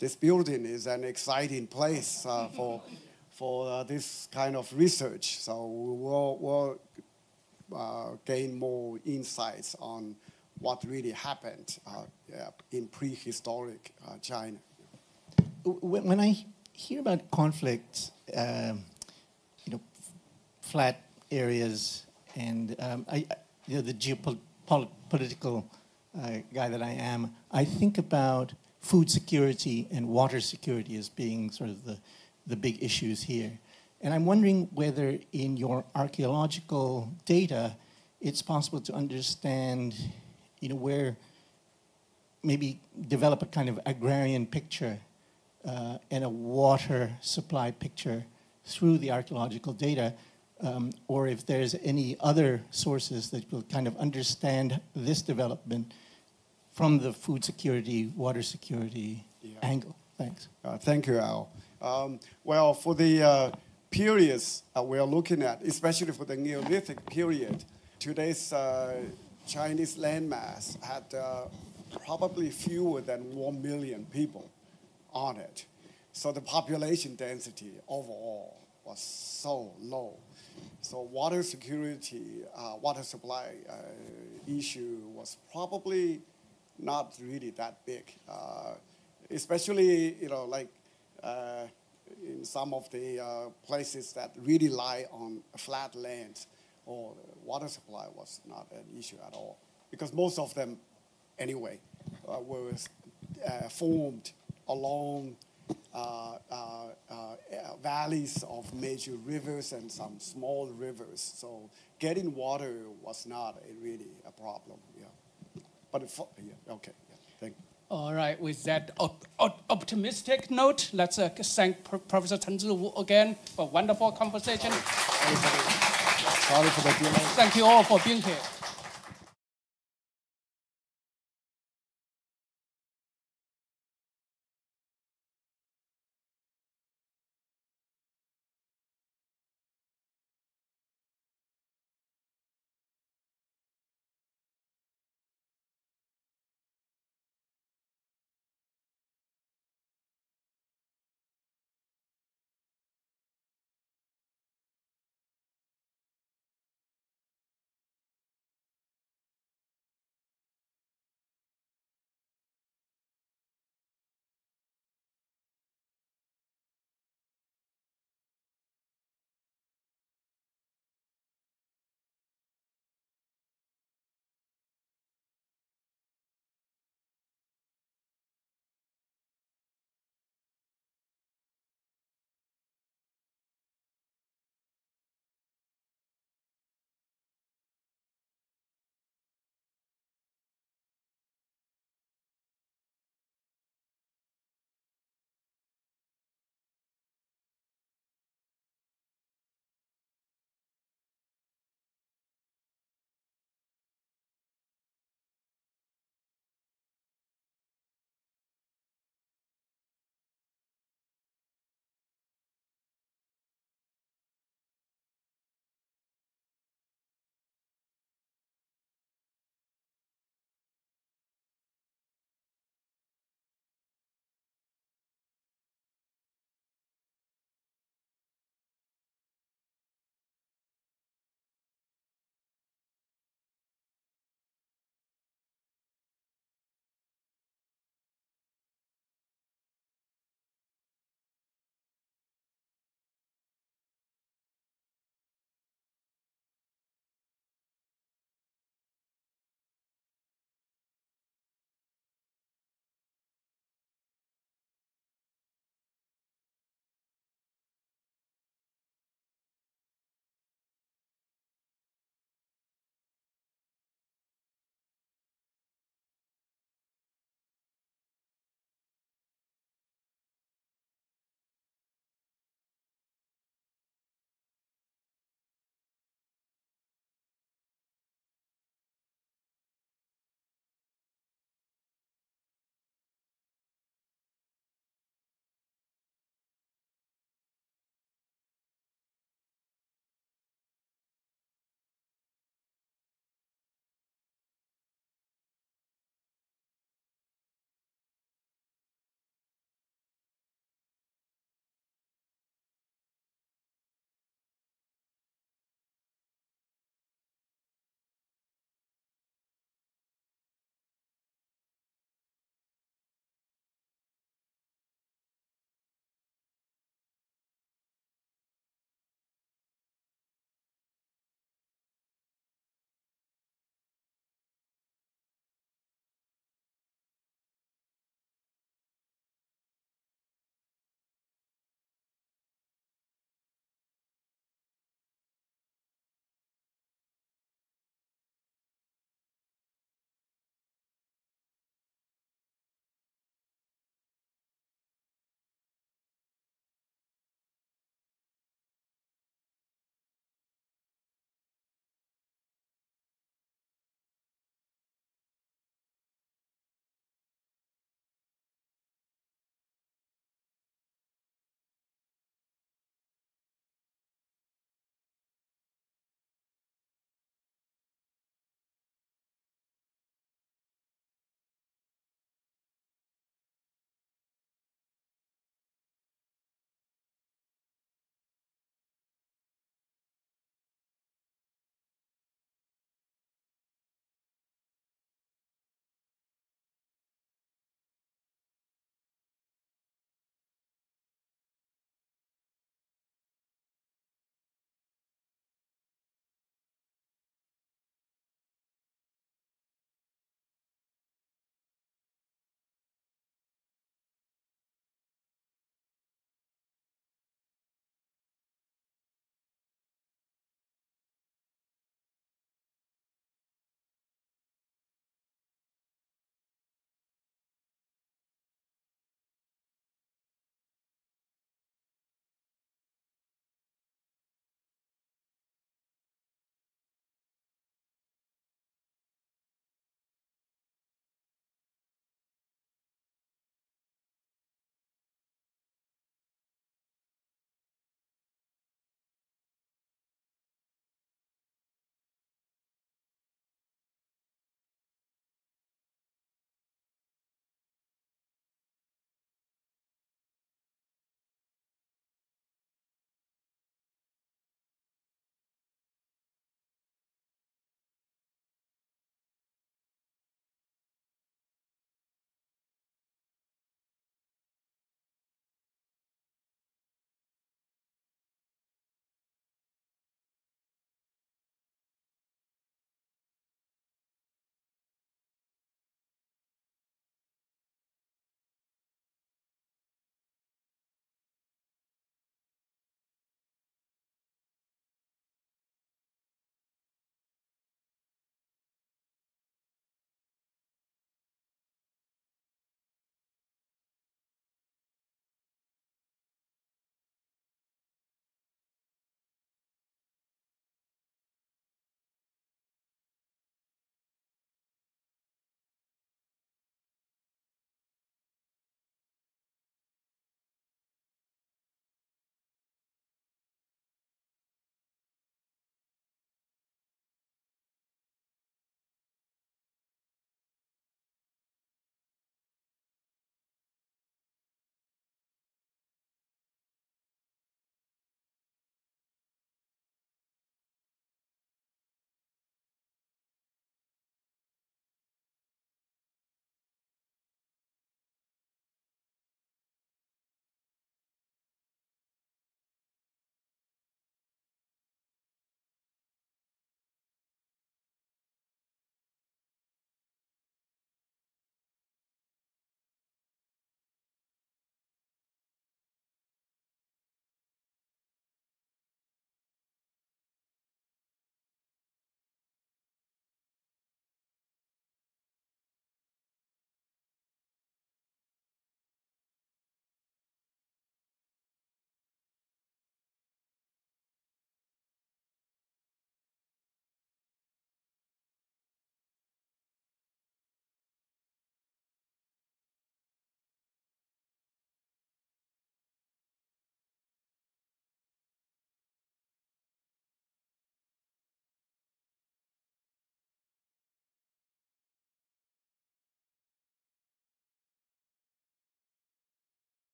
this building is an exciting place for this kind of research. So we'll gain more insights on what really happened in prehistoric China.
When I hear about conflicts, flat areas, and the geopolitical guy that I am, I think about food security and water security as being sort of the big issues here. And I'm wondering whether in your archaeological data, it's possible to understand, where maybe develop a kind of agrarian picture and a water supply picture through the archaeological data, or if there's any other sources that will kind of understand this development from the food security, water security angle. Thanks.
Thank you, Al. Well, for the periods we are looking at, especially for the Neolithic period, today's Chinese landmass had probably fewer than 1 million people on it. So the population density overall was so low. So water security, water supply issue was probably not really that big, especially, like in some of the places that really lie on flat lands, or water supply was not an issue at all, because most of them, anyway, were formed along valleys of major rivers and some small rivers. So getting water was not really a problem. Yeah, but okay. Yeah, thank you.
All right, with that optimistic note, let's thank Professor Chen Ziwu again for a wonderful conversation.
Sorry for the delay.
Thank you all for being here.